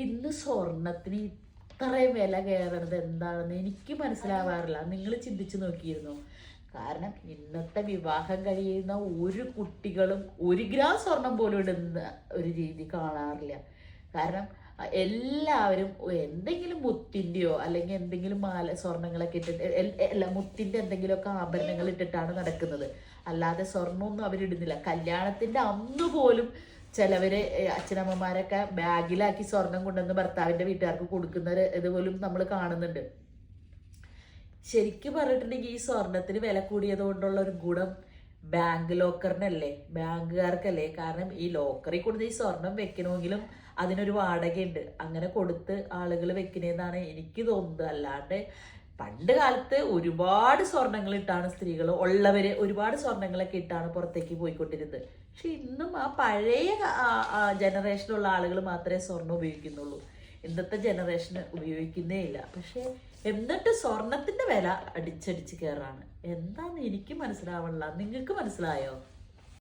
ഇന്ന് സ്വർണത്തിന് ഇത്രയും വില കയറണത് എന്താണെന്ന് എനിക്ക് മനസ്സിലാവാറില്ല. നിങ്ങൾ ചിന്തിച്ചു നോക്കിയിരുന്നു? കാരണം ഇന്നത്തെ വിവാഹം കഴിയുന്ന ഒരു കുട്ടികളും 1 ഗ്രാം സ്വർണം പോലും ഇടുന്ന ഒരു രീതി കാണാറില്ല. കാരണം എല്ലാവരും എന്തെങ്കിലും മുത്തിൻ്റെയോ അല്ലെങ്കിൽ എന്തെങ്കിലും മാല സ്വർണങ്ങളൊക്കെ ഇട്ടിട്ട് അല്ല മുത്തിൻ്റെ എന്തെങ്കിലുമൊക്കെ ആഭരണങ്ങൾ ഇട്ടിട്ടാണ് നടക്കുന്നത്. അല്ലാതെ സ്വർണ്ണമൊന്നും അവരിടുന്നില്ല. കല്യാണത്തിൻ്റെ അന്ന് പോലും ചിലവര് അച്ഛനമ്മമാരൊക്കെ ബാഗിലാക്കി സ്വർണം കൊണ്ടുവന്ന് ഭർത്താവിൻ്റെ വീട്ടുകാർക്ക് കൊടുക്കുന്ന ഇതുപോലും നമ്മൾ കാണുന്നുണ്ട്. ശരിക്കും പറഞ്ഞിട്ടുണ്ടെങ്കിൽ ഈ സ്വർണത്തിന് വില കൂടിയത് കൊണ്ടുള്ള ഒരു ഗുണം ബാങ്ക് ലോക്കറിനല്ലേ, ബാങ്കുകാർക്കല്ലേ. കാരണം ഈ ലോക്കറിൽ കൊടുത്ത് ഈ സ്വർണം വെക്കണമെങ്കിലും അതിനൊരു വാടകയുണ്ട്. അങ്ങനെ കൊടുത്ത് ആളുകൾ വെക്കുന്നതെന്നാണ് എനിക്ക് തോന്നുന്നത്. അല്ലാണ്ട് പണ്ട് കാലത്ത് ഒരുപാട് സ്വർണങ്ങൾ ഇട്ടാണ് സ്ത്രീകൾ ഉള്ളവര് ഒരുപാട് സ്വർണങ്ങളൊക്കെ ഇട്ടാണ് പുറത്തേക്ക് പോയിക്കൊണ്ടിരുന്നത്. പക്ഷെ ഇന്നും ആ പഴയ ജനറേഷനുള്ള ആളുകൾ മാത്രമേ സ്വർണം ഉപയോഗിക്കുന്നുള്ളൂ. ഇന്നത്തെ ജനറേഷന് ഉപയോഗിക്കുന്നേ ഇല്ല. പക്ഷെ എന്നിട്ട് സ്വർണത്തിന്റെ വില അടിച്ചടിച്ച് കയറാണ്. എന്താന്ന് എനിക്ക് മനസ്സിലാവണില്ല. നിങ്ങൾക്ക് മനസ്സിലായോ?